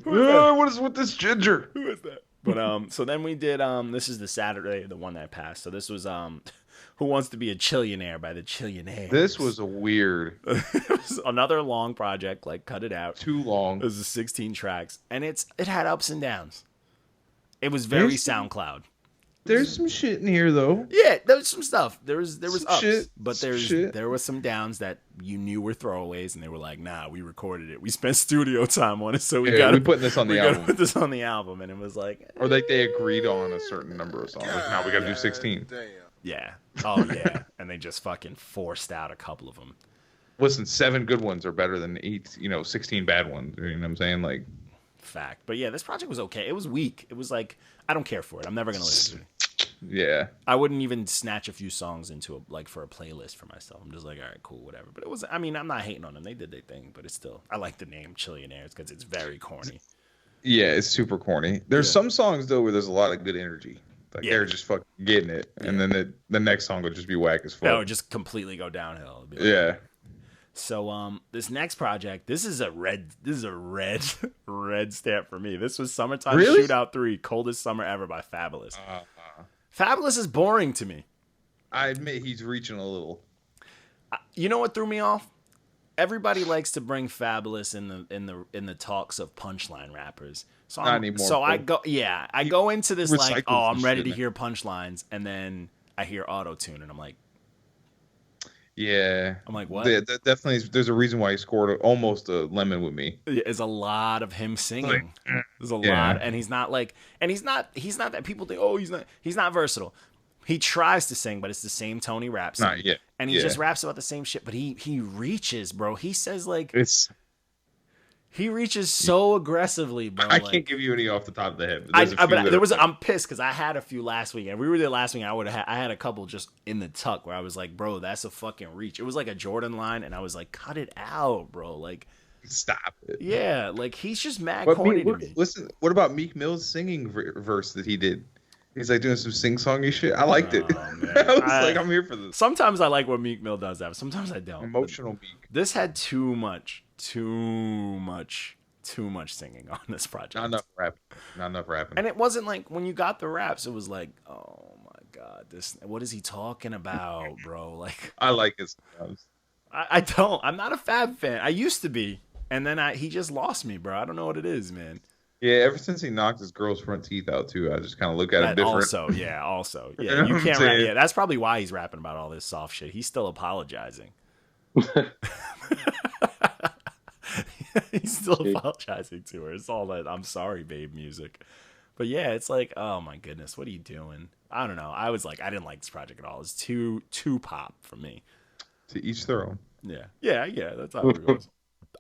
what is with this Ginger? Who is that? But so then we did this is the Saturday, the one that passed. So this was Who Wants to Be a Chillionaire by the Chillionaires. This was a weird. It was another long project, like cut it out. Too long. It was 16 tracks, and it had ups and downs. It was very SoundCloud. There's some shit in here though. Yeah, there was some stuff. There was ups, shit, but there was some downs that you knew were throwaways, and they were like, nah, we recorded it. We spent studio time on it, so we putting this on the album. Put this on the album, and it was like, or like they agreed on a certain number of songs. Like, now we got to do 16. Damn. Yeah. Oh yeah, and they just fucking forced out a couple of them. Listen, 7 good ones are better than 16 bad ones. You know what I'm saying? Like, fact. But yeah, this project was okay. It was weak. It was like, I don't care for it. I'm never gonna listen to it. Yeah, I wouldn't even snatch a few songs into for a playlist for myself. I'm just like, all right, cool, whatever. But it was, I mean, I'm not hating on them. They did their thing, but it's still, I like the name Chillionaires because it's very corny. Yeah, it's super corny. There's some songs though where there's a lot of good energy. Like they're just fucking getting it, and then the next song will just be whack as fuck. Yeah, or just completely go downhill. Yeah. So this next project, this is a red red stamp for me. This was Summertime Shootout 3, Coldest Summer Ever by Fabulous. Fabulous is boring to me. I admit he's reaching a little. You know what threw me off? Everybody likes to bring Fabulous in the talks of punchline rappers. So Not anymore. So I go into this like, oh, I'm ready to shit, hear punchlines, and then I hear Autotune, and I'm like, yeah. I'm like, what? Definitely, there's a reason why he scored almost a lemon with me. There's a lot of him singing. There's a lot, and he's not that people think, oh, he's not versatile. He tries to sing, but it's the same Tony raps. Not yet. And he just raps about the same shit, but he reaches, bro. He says like he reaches so aggressively, bro. I can't give you any off the top of the head. I'm pissed because I had a few last week, and we were there last week. I had a couple just in the tuck where I was like, bro, that's a fucking reach. It was like a Jordan line, and I was like, cut it out, bro. Like, stop it. Yeah, like he's just mad corny to me. Listen, what about Meek Mill's singing verse that he did? He's like doing some sing-songy shit. I liked it. I was like, I'm here for this. Sometimes I like what Meek Mill does that. Sometimes I don't. Emotional Meek. This had too much singing on this project. Not enough rapping. And it wasn't like when you got the raps, it was like, oh my god, what is he talking about, bro? Like, I like it sometimes. I don't. I'm not a Fab fan. I used to be, and then he just lost me, bro. I don't know what it is, man. Yeah, ever since he knocked his girl's front teeth out too, I just kind of look at him different. Also, yeah, you can't rap. Yeah, that's probably why he's rapping about all this soft shit. He's still apologizing. He's still apologizing to her. It's all that "I'm sorry, babe" music. But yeah, it's like, oh my goodness, what are you doing? I don't know. I was like, I didn't like this project at all. It's too pop for me. To each their own. Yeah. That's how it goes.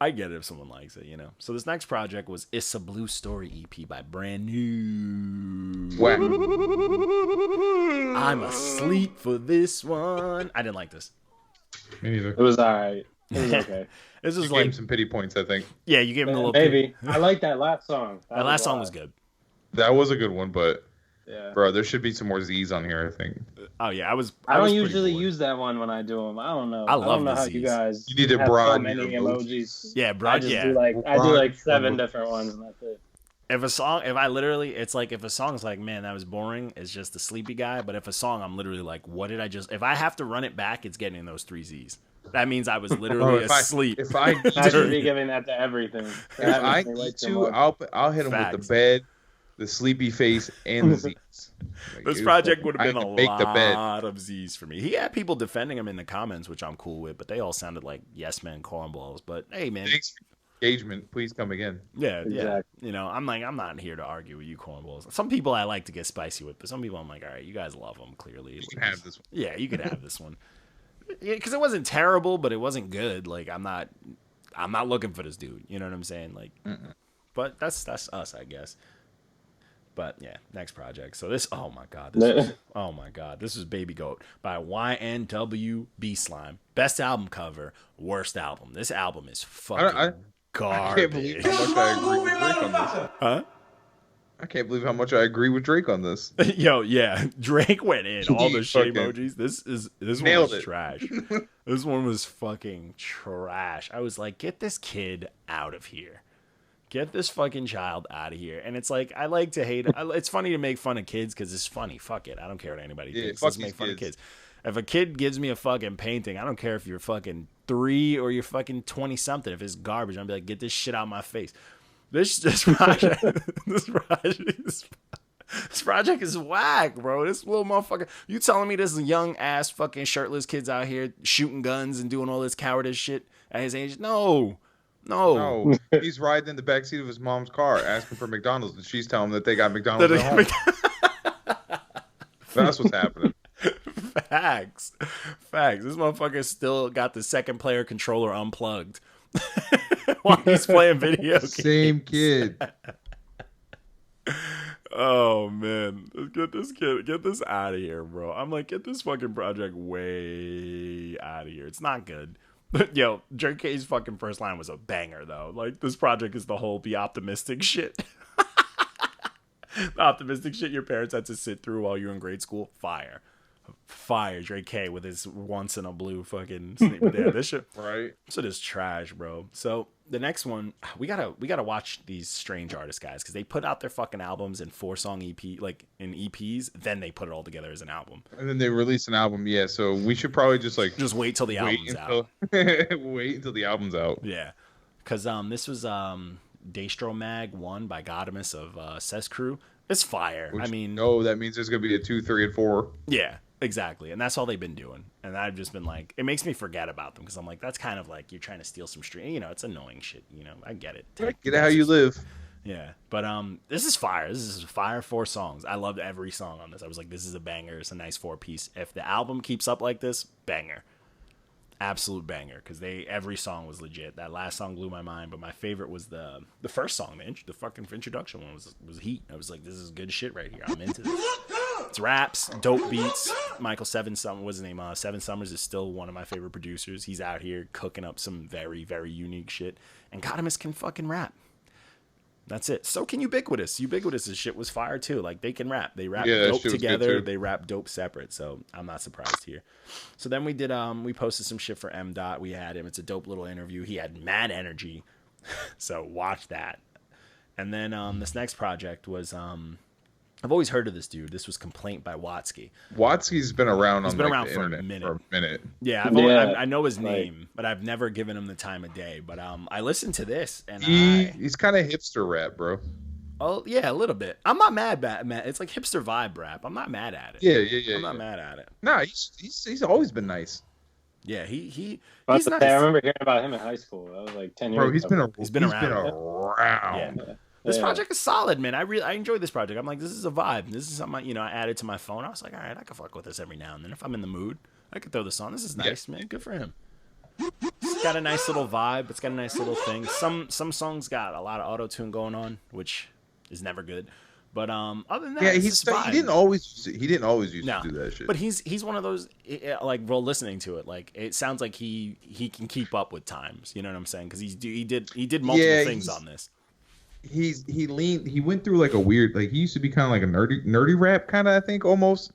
I get it if someone likes it, you know. So this next project was Issa Blue Story EP by Brand New. Wow. I'm asleep for this one. I didn't like this. Me neither. It was alright. It was okay. This was you gave him some pity points, I think. Yeah, you gave him a little maybe. I like that last song. That last song was good. That was a good one, but yeah, bro, there should be some more Z's on here, I think. Oh yeah, I don't usually use that one when I do them. I don't know. I don't know how Z's. you guys. You need to have broaden so many emojis. Yeah, I do like 7 different ones, and that's it. If a song is like, man, that was boring, it's just the sleepy guy. But if a song, I'm literally like, what did I just? If I have to run it back, it's getting those 3 Z's. That means I was literally asleep. I should be giving that to everything. If I need to, I'll hit him with the bed, the sleepy face, and the Z's. This project would have been a lot of Z's for me. He had people defending him in the comments, which I'm cool with, but they all sounded like yes men cornballs. But hey, man, thanks for engagement. Please come again. Yeah. You know, I'm not here to argue with you cornballs. Some people I like to get spicy with, but some people I'm like, all right, you guys love them clearly. You can have this one. Yeah, you could have this one. Yeah, because it wasn't terrible, but it wasn't good. Like I'm not looking for this dude. You know what I'm saying? Like, but that's us, I guess. But yeah, next project. So this, oh my god, this is Baby Goat by YNW Bslime. Best album cover, worst album. This album is fucking garbage. I can't believe how much I agree with Drake on this. Huh? I can't believe how much I agree with Drake on this. Yo, yeah, Drake went in. All the shit emojis. This one was trash. This one was fucking trash. I was like, get this kid out of here. Get this fucking child out of here. And it's like, I like to hate. It's funny to make fun of kids because it's funny. Fuck it. I don't care what anybody thinks. Let's make fun of kids. If a kid gives me a fucking painting, I don't care if you're fucking 3 or you're fucking 20-something. If it's garbage, I'll be like, get this shit out of my face. This project is whack, bro. This little motherfucker. You telling me this young ass fucking shirtless kids out here shooting guns and doing all this cowardice shit at his age? No. He's riding in the backseat of his mom's car asking for McDonald's, and she's telling him that they got McDonald's at home. That's what's happening. Facts. This motherfucker still got the second player controller unplugged while he's playing video games. Same kid. Oh man, get this out of here, bro. I'm like, get this fucking project way out of here. It's not good. Yo, JK's fucking first line was a banger though. Like, this project is the whole be optimistic shit. The optimistic shit your parents had to sit through while you were in grade school. Fire. fire. Dre K with his once in a blue fucking sneak. Yeah, this shit is trash, bro. So the next one, we gotta watch these strange artist guys because they put out their fucking albums in 4-song EP, like in EPs. Then they put it all together as an album, and then they release an album. Yeah, so we should probably just wait till the album's out. Wait until the album's out. Yeah, because this was Deestro Mag 1 by Godemis of Cess Crew. It's fire. I mean, no, that means there's gonna be a 2, 3, and 4. Yeah, exactly, and that's all they've been doing. And I've just been like, it makes me forget about them because I'm like, that's kind of like you're trying to steal some stream. You know, it's annoying shit. You know, I get it. Get how you live. Yeah, but this is fire. This is fire 4 songs. I loved every song on this. I was like, this is a banger. It's a nice 4-piece. If the album keeps up like this, banger. Absolute banger, because every song was legit. That last song blew my mind, but my favorite was the first song, the fucking introduction one was heat. I was like, this is good shit right here. I'm into this. It's raps, dope beats. Michael Seven Summers is still one of my favorite producers. He's out here cooking up some very, very unique shit, and Godemis can fucking rap. That's it. So can Ubiquitous. Ubiquitous' shit was fire too. Like they can rap. They rap dope together. They rap dope separate. So I'm not surprised here. So then we did we posted some shit for M. Dot. We had him. It's a dope little interview. He had mad energy. So watch that. And then this next project was I've always heard of this dude. This was Complaint by Watsky. Watsky's been around He's on been like, around the for internet a minute. Yeah, I know his name, but I've never given him the time of day. But I listened to this, and he's kind of hipster rap, bro. Oh yeah, a little bit. I'm not mad at it. It's like hipster vibe rap. I'm not mad at it. Yeah. I'm not mad at it. Nah, he's always been nice. Yeah, he's nice. I remember hearing about him in high school. That was like 10 years ago. Bro, he's been around. Yeah. This project is solid, man. I enjoyed this project. I'm like, this is a vibe. This is something I added to my phone. I was like, all right, I can fuck with this every now and then. If I'm in the mood, I could throw this on. This is nice, man. Good for him. It's got a nice little vibe. It's got a nice little thing. Some songs got a lot of auto-tune going on, which is never good. But other than that, he didn't always used to do that shit. But he's one of those like, well, listening to it, like it sounds like he can keep up with times. You know what I'm saying? Because he did multiple things on this. He went through like a weird, like he used to be kind of like a nerdy rap kind of, I think, almost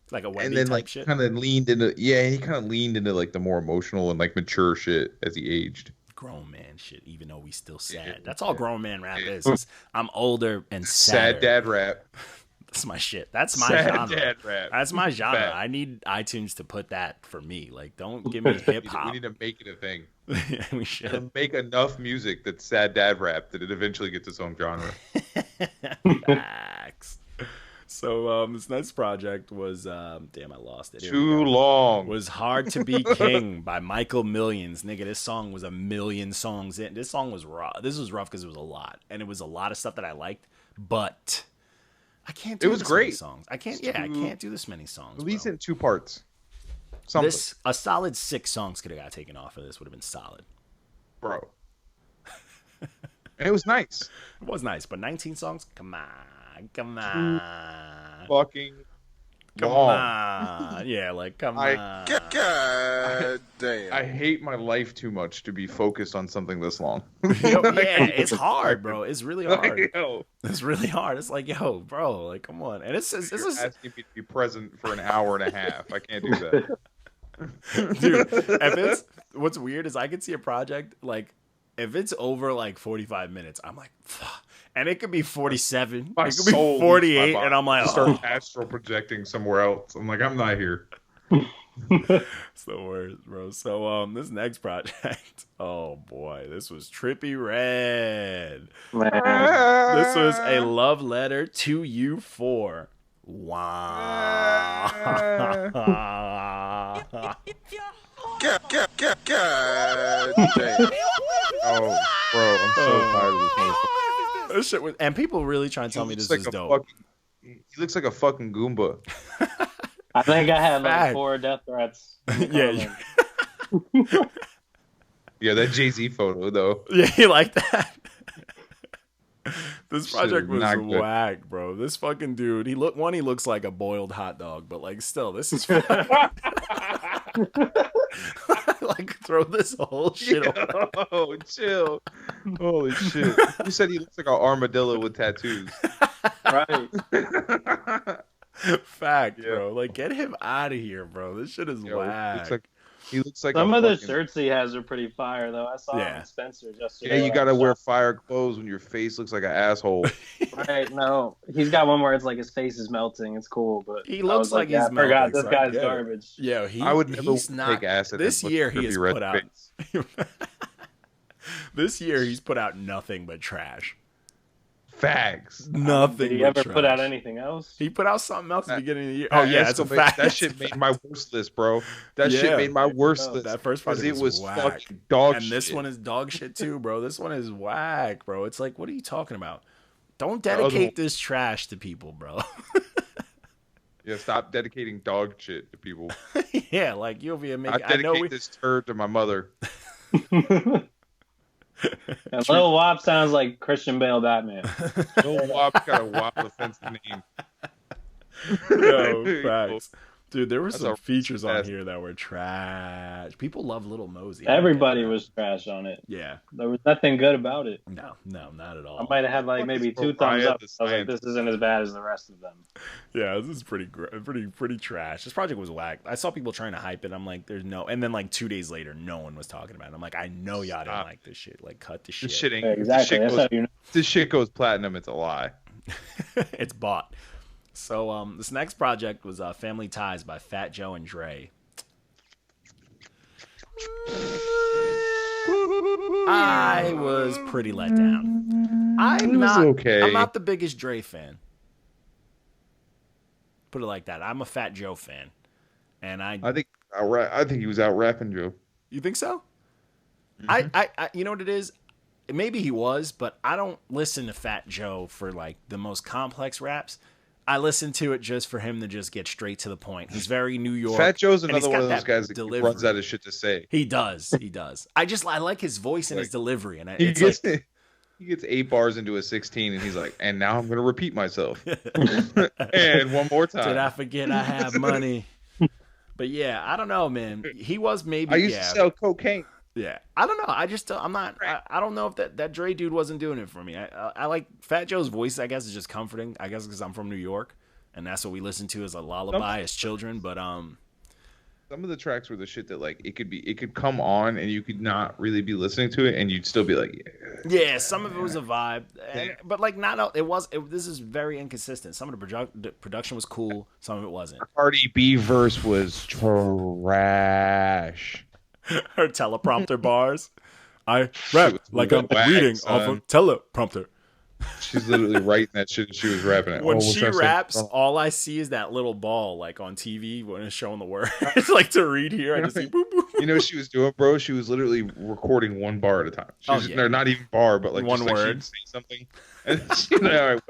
like a Webby and then type like shit. kind of leaned into like the more emotional and like mature shit as he aged. Grown man shit, even though we still sad. That's all grown man rap is. I'm older and sadder. Sad dad rap. That's my shit. That's my sad genre. Dad rap. That's my genre. Bad. I need iTunes to put that for me. Like, don't give me hip hop. We need to make it a thing. We should make enough music that's sad dad rap that it eventually gets its own genre. Facts. So this next project was damn, I lost it. Too long. Was Hard to Be King by Michael Millions. Nigga, this song was 1 million songs in. This song was rough. This was rough because it was a lot, and it was a lot of stuff that I liked, but I can't do many songs. I can't do this many songs. Release it in 2 parts. Something. A solid 6 songs could have got taken off of this. Would have been solid, bro. And it was nice. It was nice, but 19 songs. Come on. Fucking come on. Yeah, like come on. God damn. I hate my life too much to be focused on something this long. It's hard, bro. It's really hard. It's really hard. It's like, yo, bro, like come on. And it's asking me to be present for an hour and a half. I can't do that. Dude, what's weird is I can see a project like if it's over like 45 minutes, I'm like, fuck. And it could be 47. It could be 48, and I'm like, start astral projecting somewhere else. I'm like, I'm not here. It's the worst, bro. So this next project, oh boy, this was Trippie Redd. This was a love letter to you 4. Wow. God damn. Oh, bro, I'm so tired of this motherfucker. This shit was, and people really trying to tell me this is dope. He looks like a fucking Goomba. I think I had like 4 death threats. Yeah. Yeah, that Jay-Z photo though. Yeah, you like that? This project was whack, bro. This fucking dude, he looks like a boiled hot dog, but like still, this is like throw this whole shit away. Oh, chill. Holy shit. You said he looks like an armadillo with tattoos. Right. Fact, Yeah. bro. Like, get him out of here, bro. This shit is whack. He looks like Some a of the fucking- shirts he has are pretty fire, though. I saw him Yeah. at Spencer's Yeah, yesterday. you gotta wear fire clothes when your face looks like an asshole. Right, no. He's got one where it's like his face is melting. It's cool, but He I looks was like yeah, he's I forgot melting, this so I guy's get it. garbage. Yo, I would never he's not. take acid. This and year look he has Trippie red put out. face. This year he's put out nothing but trash. Facts. Nothing. Did he but ever put out trash. anything else? He put out something else at the beginning of the year. That Oh yeah, it's a Escalade- fact. That shit made my worst list, bro. That shit Yeah. made my worst list. That first because project it was whack. fucking dog And shit. this one is dog shit too, bro. This one is whack, bro. It's like, what are you talking about? Don't other dedicate one- this trash to people, bro. Yeah, stop dedicating dog shit to people. Yeah, like you'll be I amazing. dedicate this turd to my mother. And Lil Wop sounds like Christian Bale Batman. Lil Wop got a Wop offensive name. Yo, facts. Dude, there were That's some a features on mess. here that were trash. People love Little Mosey. Everybody was trash on it. Yeah. There was nothing good about it. No, not at I all. might have had like Fuck maybe is 2 thumbs Mariah up. the I was like, Scientist? this isn't as bad as the rest of them. Yeah, this is pretty trash. This project was whack. I saw people trying to hype it. I'm like, there's no. And then like 2 days later, no one was talking about it. I'm like, I know y'all didn't Stop. like this shit. Like, cut the shit. This shit ain't. Yeah, exactly. This That's shit, how you know. this shit goes platinum. It's a lie. It's bought. So this next project was Family Ties by Fat Joe and Dre. I was pretty let down. I'm not okay. I'm not the biggest Dre fan. Put it like that. I'm a Fat Joe fan. And I think he was out rapping Joe. you think so? Mm-hmm. I you know what it is? Maybe he was, but I don't listen to Fat Joe for like the most complex raps. I listen to it just for him to just get straight to the point. He's very New York. Fat Joe's and he's another one got of those that guys that delivery. runs out of shit to say. He does. He does. I like his voice and his Like, delivery, and He it's gets, like, he gets 8 bars into a 16, and he's like, and now I'm going to repeat myself. And one more time. did I forget I have money? But yeah, I don't know, man. He was maybe. I used yeah, to sell cocaine. yeah. I don't know. I just I'm not. I don't know if that Dre dude wasn't doing it for me. I like Fat Joe's voice. I guess is just comforting. I guess because I'm from New York, and that's what we listen to as a lullaby as children. But Some of the tracks were the shit that like it could come on and you could not really be listening to it and you'd still be like, yeah, some of it was a vibe, but like not all. This is very inconsistent. Some of the production was cool. Some of it wasn't. Cardi B verse was trash. Her teleprompter bars. I rap was like I'm whack, reading son. off of teleprompter. She's literally writing that shit and she was rapping it. When Oh, what's she that say? raps, Oh. all I see is that little ball like on TV when it's showing the words. Like to read here, I just see boop boop. You know what she was doing, bro? She was literally recording one bar at a time. She Oh, was, yeah. no, not even bar, but like One just, like, word. she'd say something, and she'd like,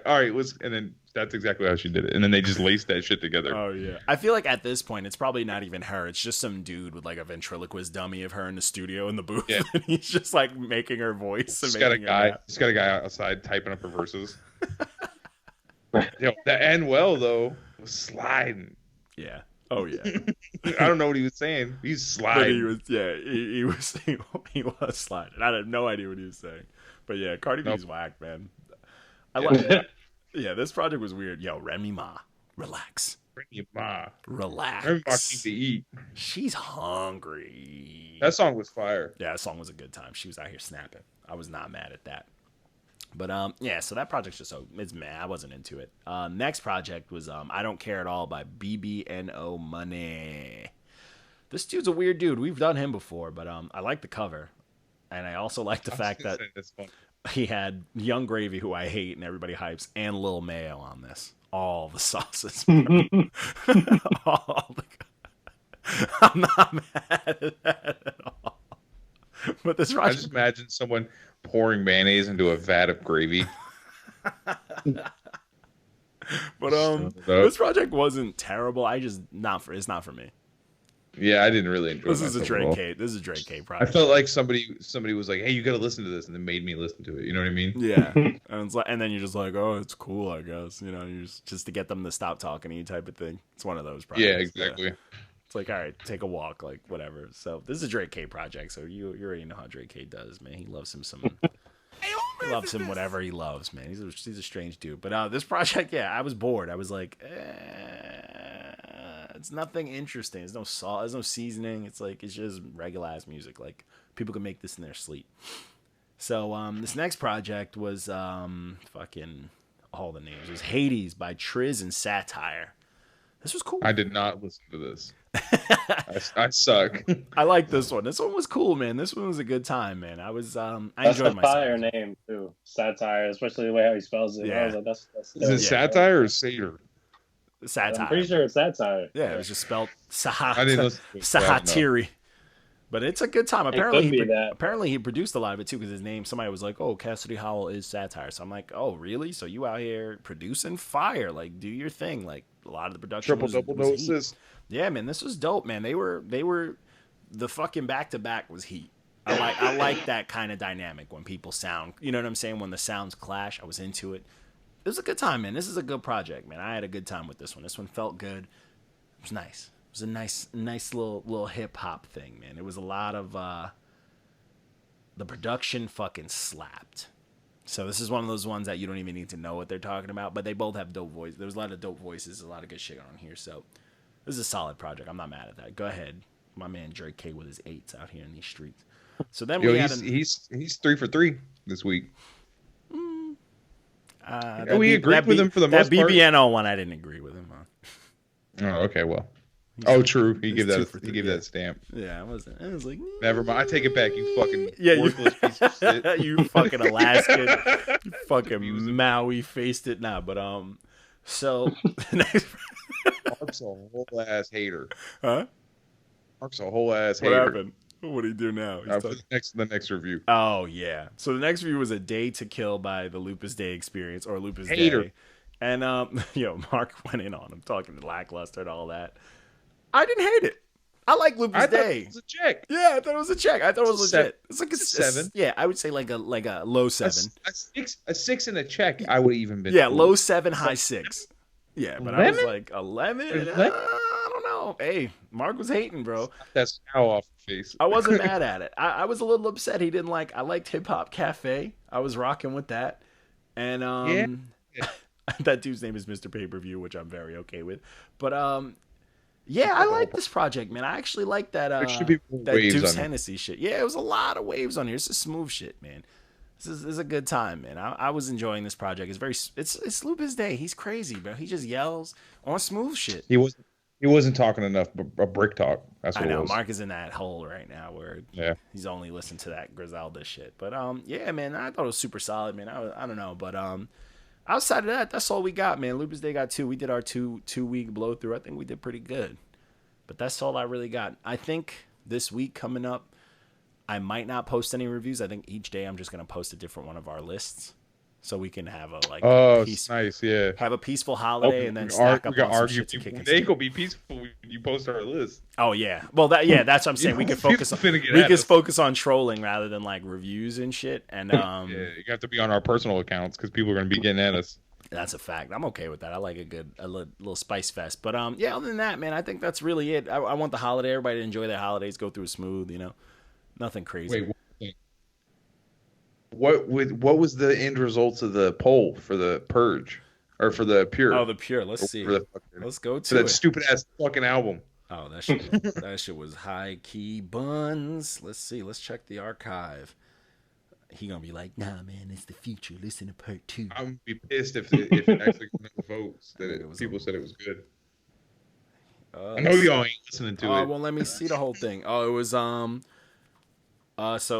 all right, and then that's exactly how she did it. And then they just laced that shit together. Oh yeah. I feel like at this point it's probably not even her. It's just some dude with like a ventriloquist dummy of her in the studio in the booth. Yeah. And he's just like making her voice and Just got a making her guy. rap. Just got a guy outside typing up her verses. Yo, the end well though was sliding. Yeah. Oh yeah. I don't know what he was saying. He's But sliding. he was he was sliding. I had no idea what he was saying. But yeah, Cardi B's whack, man. I like yeah, this project was weird. Yo, Remy Ma, relax. Bring your ma. Relax. Bring my kid to eat. She's hungry. That song was fire. Yeah, that song was a good time. She was out here snapping. I was not mad at that. But yeah, so that project's just it's meh. I wasn't into it. Next project was I Don't Care at All by BBNO Money. This dude's a weird dude. We've done him before, but I like the cover. And I also like the fact that he had Young Gravy, who I hate and everybody hypes, and Lil Mayo on this. All the sauces. All the... I'm not mad at that at all. But this I project... just imagine someone pouring mayonnaise into a vat of gravy. But this project wasn't terrible. It's not for me. Yeah, I didn't really enjoy This is a myself at Drake all. K. This is a Drake K I project. felt like somebody was like, "Hey, you got to listen to this," and then made me listen to it. You know what I mean? Yeah, and it's like, and then you're just like, oh, it's cool, I guess. You know, you just to get them to stop talking to you, type of thing. It's one of those projects. Yeah, exactly. It's like, all right, take a walk, like whatever. So this is a Drake K project. So you already know how Drake K does, man. He loves him some He loves him whatever he loves, man. He's a strange dude. But this project, yeah, I was bored. I was like, it's nothing interesting. There's no salt. There's no seasoning. It's like it's just regular ass music. Like people can make this in their sleep. So this next project was fucking all the names. It was Hades by Trizz and Sahtyre. This was cool. I did not listen to this. I suck. I like this one. This one was cool, man. This one was a good time, man. I was I that's enjoyed a myself. fire name too, Sahtyre, especially the way how he spells it. Yeah. I was like, that's Is it satire or satyr? Sahtyre. I'm pretty sure it's Sahtyre. Yeah, it was just spelled I didn't listen to it, so I don't know. Sahtyre. But it's a good time. could Apparently, be that. apparently he produced a lot of it too, because his name. Somebody was like, "Oh, Cassidy Howell is Sahtyre." So I'm like, "Oh, really? So you out here producing fire? Like, do your thing." Like a lot of the production. Triple double no heat. assist. Yeah, man, this was dope, man. They were the fucking back to back was heat. I like that kind of dynamic when people sound. You know what I'm saying? When the sounds clash, I was into it. It was a good time, man. This is a good project, man. I had a good time with this one. This one felt good. It was nice. It was a nice little hip hop thing, man. It was a lot of the production fucking slapped. So this is one of those ones that you don't even need to know what they're talking about, but they both have dope voices. There was a lot of dope voices, a lot of good shit on here. So this is a solid project. I'm not mad at that. Go ahead, my man Drake K with his 8s out here in these streets. So then he's 3 for 3 this week. We agreed with him for the most part. That BBNO one, I didn't agree with him on. Oh, okay, well. True. He gave that stamp. Yeah, I wasn't. I was like, never mind. I take it back. You fucking worthless piece of shit. You fucking Alaskan. You fucking Maui faced it now. But so next. Mark's a whole ass hater. Huh? Mark's a whole ass hater. What happened? What do you do now? For the next review. Oh yeah. So the next review was A Day to Kill by the Lupus Dei Experience or Lupus Hater. Dei. And Mark went in on him, talking to lackluster and all that. I didn't hate it. I like Lupus Dei. It was a check. Yeah, I thought it was a check. I thought it was legit. It's like a 7. Yeah, I would say like a low 7. A 6 and a check. I would even been. Yeah, low 7, high 6. Yeah, but 11? I was like 11. I don't know. Hey, Mark was hating, bro. That's how off the face. I wasn't mad at it. I was a little upset he didn't like. I liked Hip Hop Cafe. I was rocking with that, and Yeah. that dude's name is Mr. Pay-Per-View, which I'm very okay with. But yeah, I like this project, man. I actually like that that Deuce Hennessy shit. Yeah, it was a lot of waves on here. It's a smooth shit, man. This is a good time, man. I was enjoying this project. It's Lupus Dei. He's crazy, bro. He just yells on smooth shit. He wasn't talking enough brick talk. That's what I know. it was. Mark is in that hole right now where he's only listened to that Griselda shit. But yeah, man, I thought it was super solid, man. I don't know, but outside of that, that's all we got, man. Lupus Dei got 2. We did our 2-week blow through. I think we did pretty good. But that's all I really got. I think this week coming up, I might not post any reviews. I think each day I'm just gonna post a different one of our lists, so we can have nice, yeah. Have a peaceful holiday and then stack up on some shit to kick. They gonna be peaceful when you post our list. Oh yeah, well that's what I'm saying. We can focus on trolling rather than like reviews and shit. And yeah, you have to be on our personal accounts because people are gonna be getting at us. That's a fact. I'm okay with that. I like a little spice fest. But yeah, other than that, man, I think that's really it. I want the holiday, everybody to enjoy their holidays, go through smooth, nothing crazy. Wait, what was the end results of the poll for the Purge or for the Pure? Oh, the Pure. Let's see. Let's go to that stupid ass fucking album. Oh, that shit was high key buns. Let's see. Let's check the archive. He gonna be like, nah, man, it's the future. Listen to part 2. I'm gonna be pissed if it actually votes that people said it was good. I know y'all ain't listening to it. Well, let me see the whole thing. Oh, it was so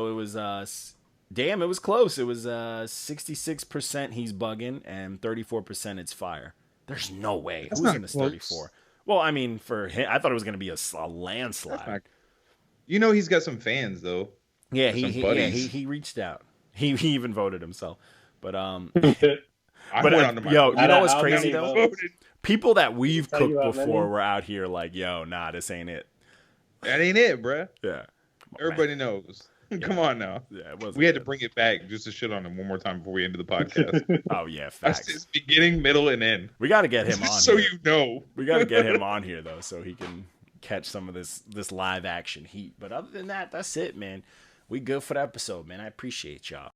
it was damn, it was close. It was 66% he's bugging and 34% it's fire. There's no way. Who's in this 34? Well, I mean, for him, I thought it was gonna be a landslide. He's got some fans though. Yeah, he reached out. He even voted himself. But you know what's crazy though? People that we've cooked before were out here like, yo, nah, this ain't it. That ain't it, bruh. Yeah. Everybody knows. Come on now. Yeah, we had to bring it back just to shit on him one more time before we ended the podcast. Oh yeah, facts. That's beginning, middle, and end. We got to get him on. So here. We got to get him on here though, so he can catch some of this live action heat. But other than that, that's it, man. We good for the episode, man. I appreciate y'all.